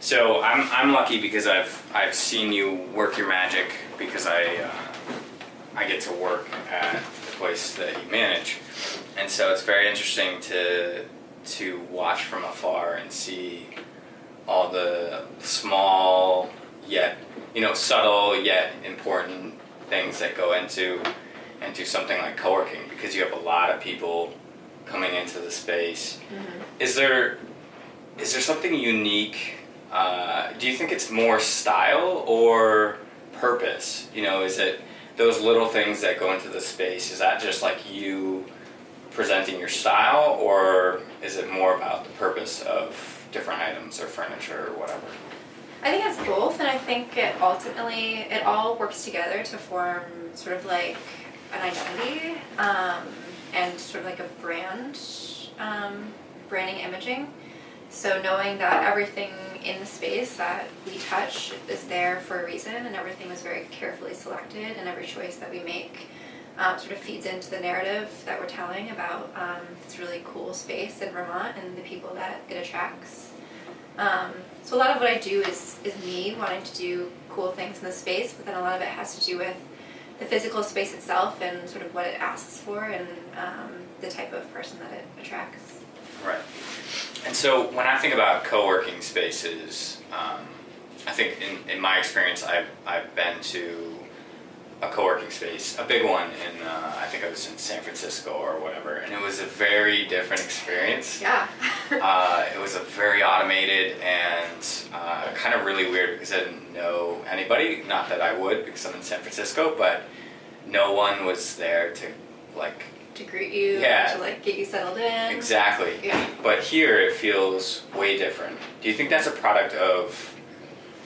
So I'm lucky because I've seen you work your magic because I get to work at the place that you manage, and so it's very interesting to watch from afar and see all the small yet subtle yet important things that go into something like co-working, because you have a lot of people coming into the space. Mm-hmm. Is there something unique? Do you think it's more style or purpose? Is it those little things that go into the space? Is that just like you presenting your style, or is it more about the purpose of different items or furniture or whatever? I think it's both, and I think it all works together to form sort of like an identity and sort of like a branding imaging. So knowing that everything in the space that we touch is there for a reason, and everything was very carefully selected, and every choice that we make sort of feeds into the narrative that we're telling about this really cool space in Vermont and the people that it attracts. So a lot of what I do is me wanting to do cool things in the space, but then a lot of it has to do with the physical space itself and sort of what it asks for and the type of person that it attracts. Right. And so when I think about co-working spaces, I think in my experience, I've been to a co-working space, a big one in, I think I was in San Francisco or whatever, and it was a very different experience. Yeah. It was a very automated and kind of really weird because I didn't know anybody. Not that I would, because I'm in San Francisco, but no one was there to to greet you, yeah, to get you settled in. Exactly. Yeah. But here it feels way different. Do you think that's a product of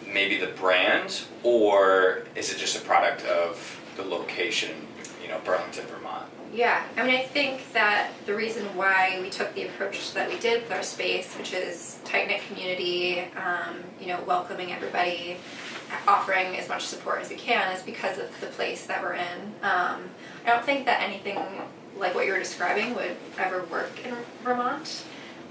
maybe the brand, or is it just a product of the location, Burlington, Vermont? Yeah, I think that the reason why we took the approach that we did with our space, which is tight-knit community, welcoming everybody, offering as much support as we can, is because of the place that we're in. I don't think that anything like what you were describing would ever work in Vermont.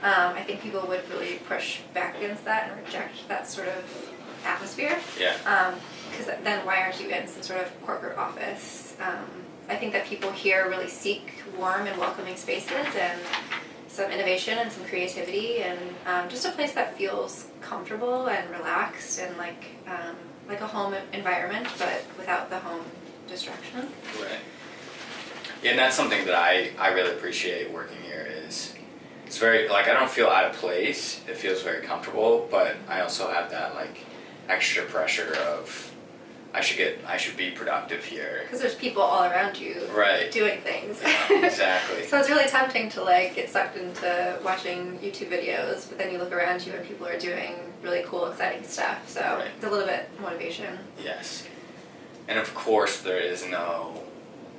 I think people would really push back against that and reject that sort of atmosphere. Yeah. Because then why aren't you in some sort of corporate office? I think that people here really seek warm and welcoming spaces and some innovation and some creativity and just a place that feels comfortable and relaxed and like a home environment, but without the home distraction. Right. Yeah, and that's something that I really appreciate working here is it's very, I don't feel out of place. It feels very comfortable, but I also have that extra pressure of I should be productive here. Because there's people all around you right. doing things. Yeah, exactly. So it's really tempting to get sucked into watching YouTube videos, but then you look around you and people are doing really cool, exciting stuff. So right. It's a little bit motivation. Yes. And of course there is no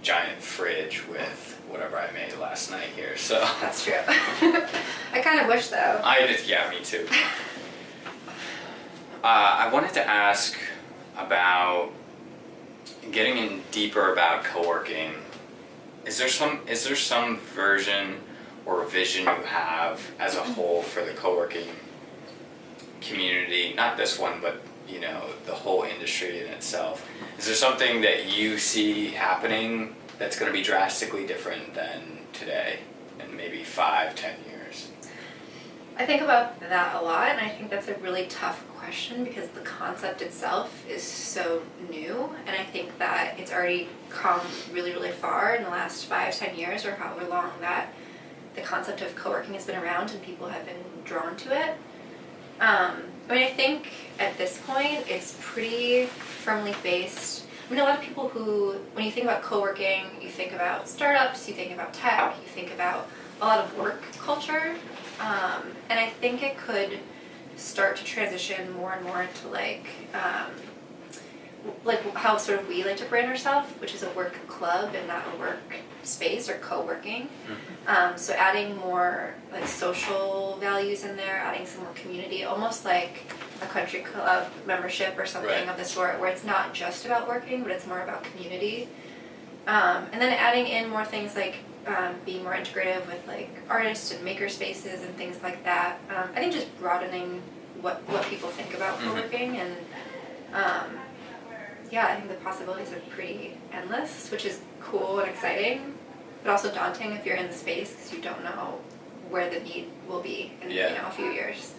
giant fridge with whatever I made last night here, so. That's true. I kind of wish though. Yeah, me too. I wanted to ask about getting in deeper about co-working. Is there some version or vision you have as a whole for the co-working community? Not this one, but the whole industry in itself. Is there something that you see happening that's going to be drastically different than today in maybe 5-10 years? I think about that a lot, and I think that's a really tough question because the concept itself is so new, and I think that it's already come really, really far in the last 5-10 years or however long that the concept of co-working has been around and people have been drawn to it. I think at this point it's pretty firmly based. A lot of people who, when you think about co-working, you think about startups, you think about tech, you think about a lot of work culture. And I think it could start to transition more and more into how sort of we like to brand ourselves, which is a work club and not a work space or co-working. Mm-hmm. So adding more social values in there, adding some more community, almost like a country club membership or something right. of the sort, where it's not just about working, but it's more about community. And then adding in more things like being more integrative with artists and maker spaces and things like that. I think just broadening what people think about co-working, and yeah, I think the possibilities are pretty endless, which is cool and exciting, but also daunting if you're in the space because you don't know where the need will be in a few years.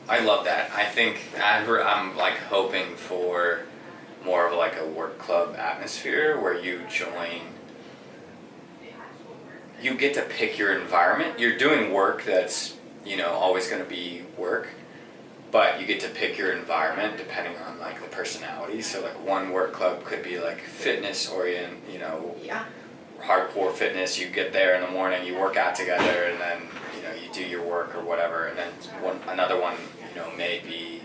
I love that. I think I'm like hoping for more of like a work club atmosphere where you join. You get to pick your environment. You're doing work that's always going to be work, but you get to pick your environment depending on like the personality. So like one work club could be like fitness orient, hardcore fitness. You get there in the morning, you work out together, and then you do your work or whatever. And then another one may be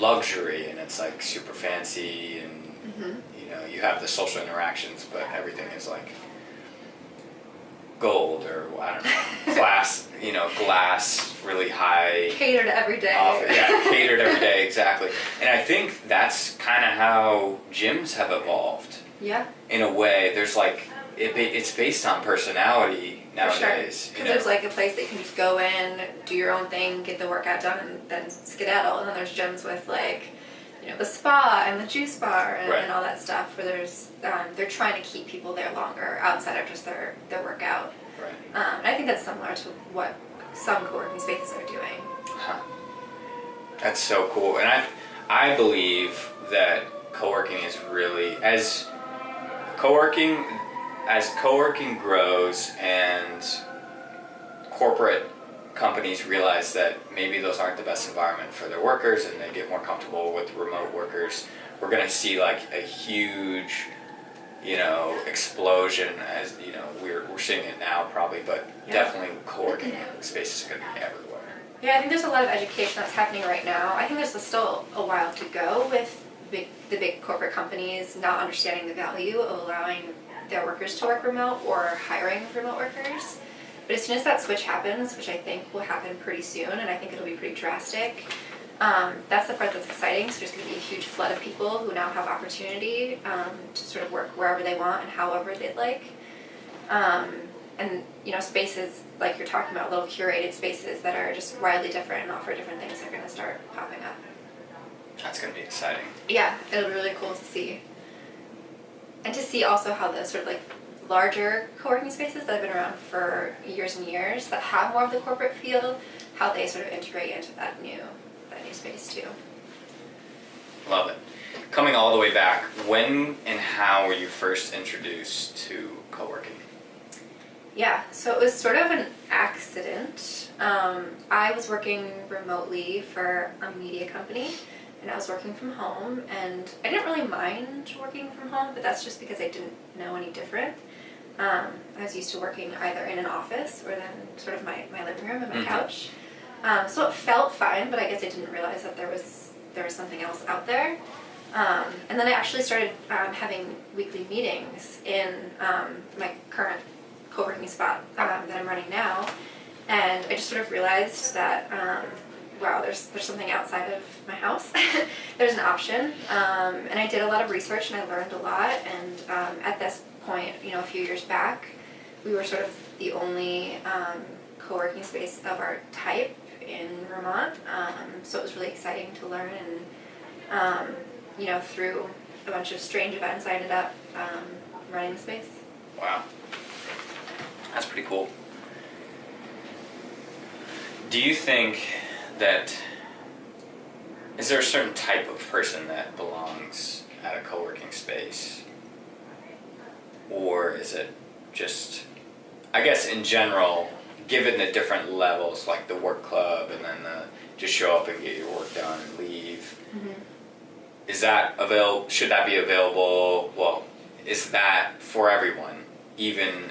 luxury, and it's like super fancy, and you have the social interactions, but everything is like gold or I don't know, glass, really high. Catered every day. Catered every day, exactly. And I think that's kind of how gyms have evolved. Yeah. In a way, there's like, it's based on personality nowadays. Because there's like a place that you can just go in, do your own thing, get the workout done, and then skedaddle. And then there's gyms with like, the spa and the juice bar and all that stuff where there's they're trying to keep people there longer outside of just their workout. Right. And I think that's similar to what some co-working spaces are doing. Huh. That's so cool. And I believe that co-working is really, as co-working grows and corporate companies realize that maybe those aren't the best environment for their workers and they get more comfortable with remote workers, we're going to see like a huge explosion, as we're seeing it now probably, but definitely co-working spaces are going to be everywhere. Yeah, I think there's a lot of education that's happening right now. I think there's still a while to go with the big corporate companies not understanding the value of allowing their workers to work remote or hiring remote workers. But as soon as that switch happens, which I think will happen pretty soon, and I think it'll be pretty drastic, that's the part that's exciting. So there's going to be a huge flood of people who now have opportunity to sort of work wherever they want and however they'd like. And spaces like you're talking about, little curated spaces that are just widely different and offer different things are going to start popping up. That's going to be exciting. Yeah, it'll be really cool to see. And to see also how the sort of like larger co-working spaces that have been around for years and years that have more of the corporate feel, how they sort of integrate into that new space too. Love it. Coming all the way back, when and how were you first introduced to co-working? Yeah, so it was sort of an accident. I was working remotely for a media company, and I was working from home, and I didn't really mind working from home, but that's just because I didn't know any different. I was used to working either in an office or then sort of my living room and my couch. So it felt fine, but I guess I didn't realize that there was something else out there. And then I actually started having weekly meetings in my current co-working spot that I'm running now, and I just sort of realized that wow, there's something outside of my house. There's an option, and I did a lot of research and I learned a lot. And at this point, a few years back, we were sort of the only co-working space of our type in Vermont. So it was really exciting to learn, and through a bunch of strange events, I ended up running the space. Wow, that's pretty cool. Do you think that, is there a certain type of person that belongs at a co-working space? Or is it just, I guess in general, given the different levels, like the work club and then the just show up and get your work done and leave, is that should that be available, well, is that for everyone? Even,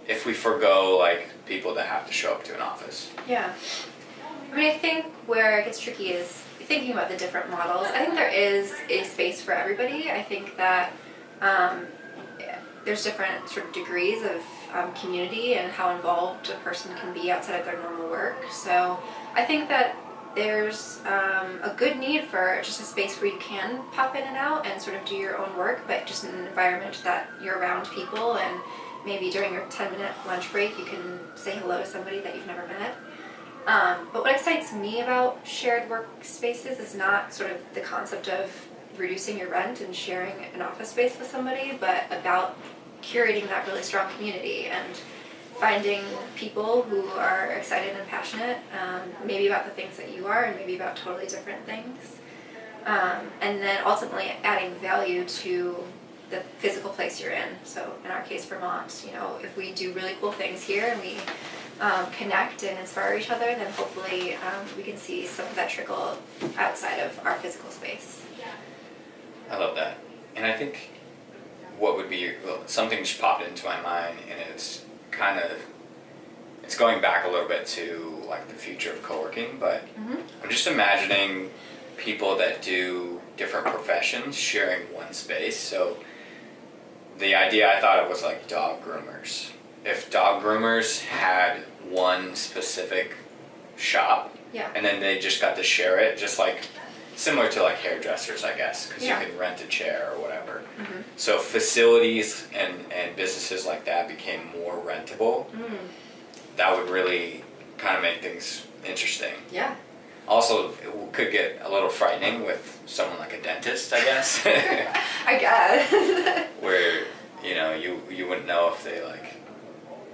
if we forgo like people that have to show up to an office? Yeah. I mean, I think where it gets tricky is thinking about the different models. I think there is a space for everybody. I think that there's different sort of degrees of community and how involved a person can be outside of their normal work. So I think that there's a good need for just a space where you can pop in and out and sort of do your own work, but just in an environment that you're around people, and maybe during your 10-minute lunch break you can say hello to somebody that you've never met. But what excites me about shared workspaces is not sort of the concept of reducing your rent and sharing an office space with somebody, but about curating that really strong community and finding people who are excited and passionate, maybe about the things that you are and maybe about totally different things. And then ultimately adding value to the physical place you're in. So in our case, Vermont, if we do really cool things here and we connect and inspire each other, then hopefully we can see some of that trickle outside of our physical space. I love that. And I think what would be, something just popped into my mind, and it's going back a little bit to like the future of co-working, but I'm just imagining people that do different professions sharing one space. So the idea I thought of was like dog groomers. If dog groomers had one specific shop, and then they just got to share it, just like similar to like hairdressers, I guess, because you can rent a chair or whatever. So facilities and businesses like that became more rentable. That would really kind of make things interesting. Yeah. Also, it could get a little frightening with someone like a dentist, I guess. I guess. Where, you wouldn't know if they like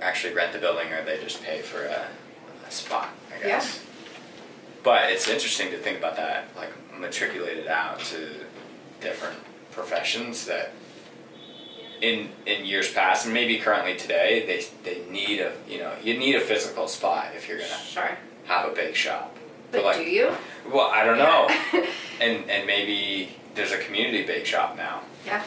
actually rent the building or they just pay for a spot, I guess. Yeah. But it's interesting to think about that, like matriculated out to different professions that in years past and maybe currently today, they need you need a physical spot if you're gonna have a bake shop. But like, do you? Well, I don't know. and maybe there's a community bake shop now. Yeah.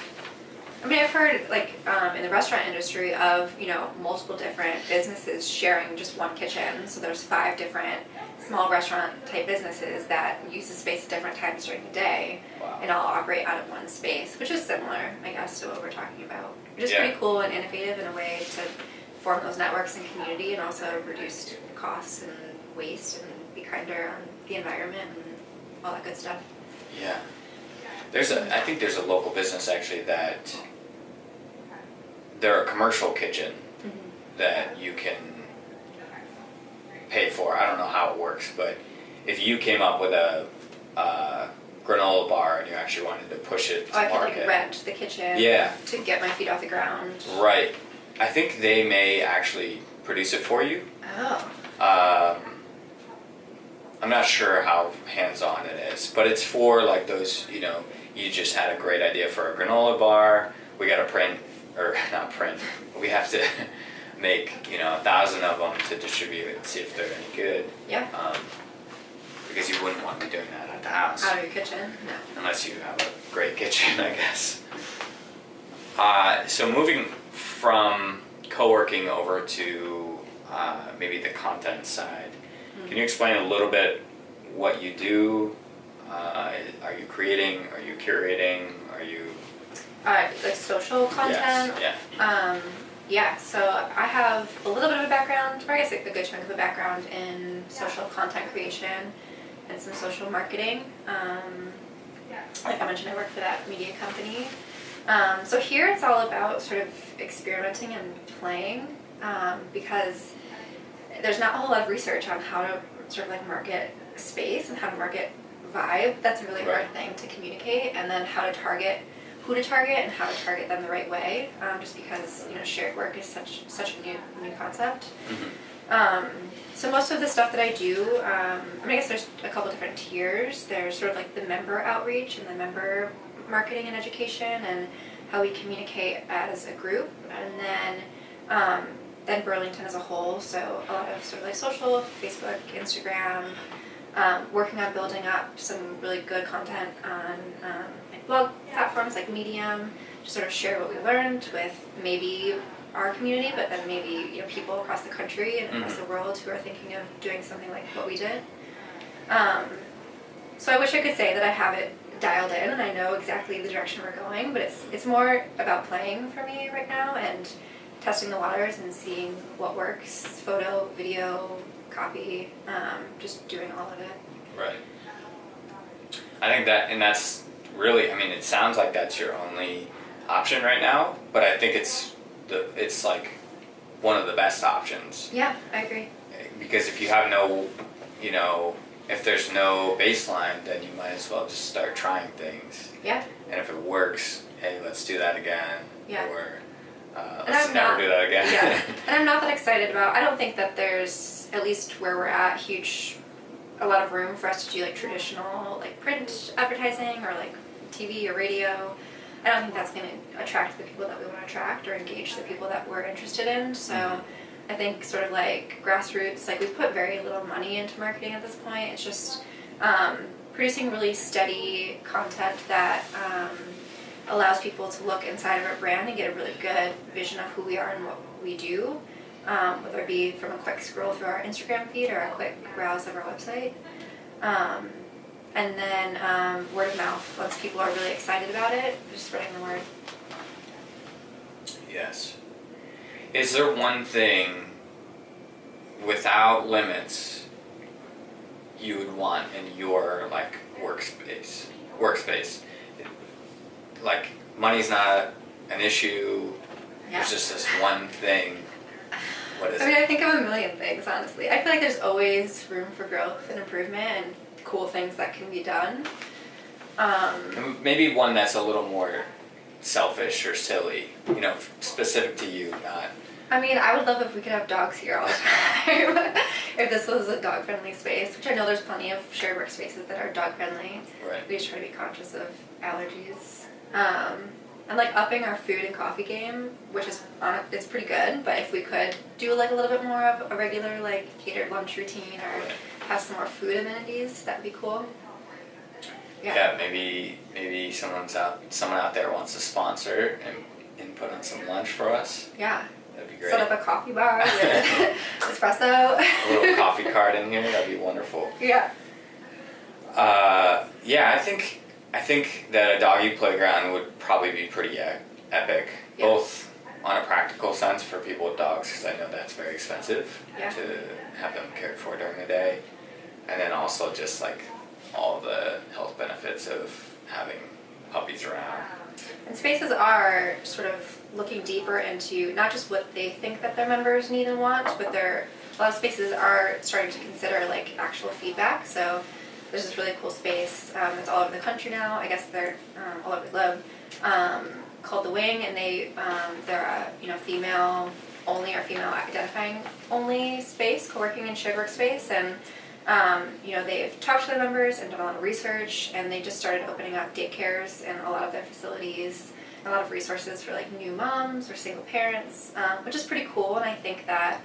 I mean, I've heard like in the restaurant industry of multiple different businesses sharing just one kitchen. So there's 5 different small restaurant type businesses that use the space at different times during the day, and all operate out of one space, which is similar, I guess, to what we're talking about. Which is pretty cool and innovative in a way to form those networks and community, and also reduce costs and waste and be kinder on the environment and all that good stuff. Yeah. I think there's a local business actually that they're a commercial kitchen that you can pay for. I don't know how it works, but if you came up with a granola bar and you actually wanted to push it to market. I could like rent the kitchen to get my feet off the ground. Right. I think they may actually produce it for you. Oh. I'm not sure how hands-on it is, but it's for like those, you just had a great idea for a granola bar. We got to we have to make, 1,000 of them to distribute and see if they're any good. Yeah. Because you wouldn't want to be doing that at the house. Out of your kitchen? No. Unless you have a great kitchen, I guess. So moving from co-working over to maybe the content side, can you explain a little bit what you do? Are you creating? Are you curating? Are you... like social content? Yes. Yeah, so I have a little bit of a background, or I guess a good chunk of a background in social content creation and some social marketing. Like I mentioned, I work for that media company. So here it's all about sort of experimenting and playing, because there's not a whole lot of research on how to sort of like market space and how to market vibe. That's a really hard thing to communicate, and then how to target who to target and how to target them the right way, just because shared work is such a new concept. So most of the stuff that I do, I guess there's a couple different tiers. There's sort of like the member outreach and the member marketing and education and how we communicate as a group, and then Burlington as a whole. So a lot of sort of like social, Facebook, Instagram, working on building up some really good content on blog platforms like Medium, to sort of share what we learned with maybe our community, but then maybe people across the country and across the world who are thinking of doing something like what we did. So I wish I could say that I have it dialed in and I know exactly the direction we're going, but it's more about playing for me right now and testing the waters and seeing what works, photo, video, copy, just doing all of it. Right. I think that's really, it sounds like that's your only option right now, but I think it's like one of the best options. Yeah, I agree. Because if you have no, you know, if there's no baseline, then you might as well just start trying things. Yeah. And if it works, hey, let's do that again. Yeah. Or let's never do that again. Yeah. And I'm not that excited about, I don't think that there's, at least where we're at, a lot of room for us to do like traditional like print advertising or like TV or radio. I don't think that's going to attract the people that we want to attract or engage the people that we're interested in. So I think sort of like grassroots, like we put very little money into marketing at this point. It's just producing really steady content that allows people to look inside of our brand and get a really good vision of who we are and what we do, whether it be from a quick scroll through our Instagram feed or a quick browse of our website. And then word of mouth, once people are really excited about it, just spreading the word. Yes. Is there one thing without limits you would want in your like workspace? Like money's not an issue. Yeah. There's just this one thing. What is I mean, it? I think of a million things, honestly. I feel like there's always room for growth and improvement and cool things that can be done. Maybe one that's a little more selfish or silly, you know, specific to you, not. I mean, I would love if we could have dogs here all the time. If this was a dog-friendly space, which I know there's plenty of shared workspaces that are dog-friendly. Right. We just try to be conscious of allergies. And like upping our food and coffee game, which is it's pretty good. But if we could do like a little bit more of a regular like catered lunch routine or Right. have some more food amenities, that'd be cool. Yeah, maybe someone out there wants to sponsor and put on some lunch for us. Yeah. That'd be great. Set up a coffee bar with espresso. A little coffee cart in here, that'd be wonderful. Yeah. Yeah, I think that a doggy playground would probably be pretty epic, Yeah. both on a practical sense for people with dogs, because I know that's very expensive Yeah. to have them cared for during the day, and then also just like all the health benefits of having puppies around. And spaces are sort of looking deeper into not just what they think that their members need and want, but a lot of spaces are starting to consider like actual feedback. So there's this really cool space that's all over the country now. I guess they're all over the globe, called The Wing, and they're a female only or female identifying only space, co-working and shared workspace, and they've talked to their members and done a lot of research, and they just started opening up daycares in a lot of their facilities, a lot of resources for like new moms or single parents, which is pretty cool. And I think that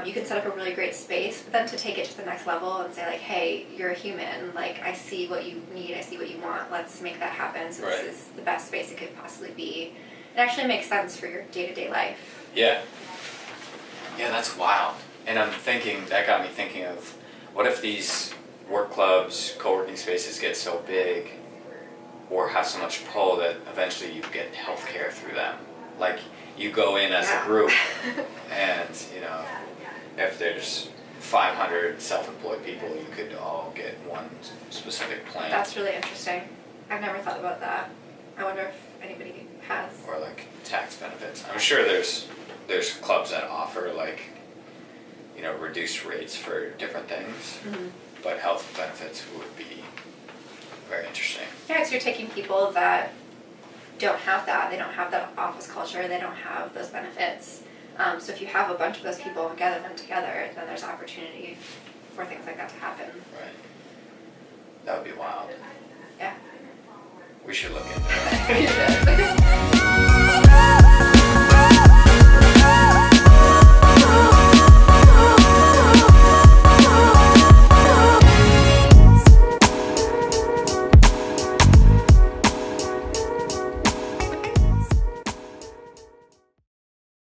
you can set up a really great space, but then to take it to the next level and say like, hey, you're a human, like I see what you need, I see what you want, let's make that happen. So Right. This is the best space it could possibly be. It actually makes sense for your day-to-day life. Yeah, that's wild. And that got me thinking of, what if these work clubs, co-working spaces get so big or have so much pull that eventually you get healthcare through them? Like, you go in as a group and, if there's 500 self-employed people, you could all get one specific plan. That's really interesting. I've never thought about that. I wonder if anybody has. Or like tax benefits. I'm sure there's clubs that offer like, reduced rates for different things, but health benefits would be very interesting. Yeah, because you're taking people that don't have that. They don't have that office culture. They don't have those benefits. So if you have a bunch of those people and gather them together, then there's opportunity for things like that to happen. Right. That would be wild. Yeah. We should look into that. You should.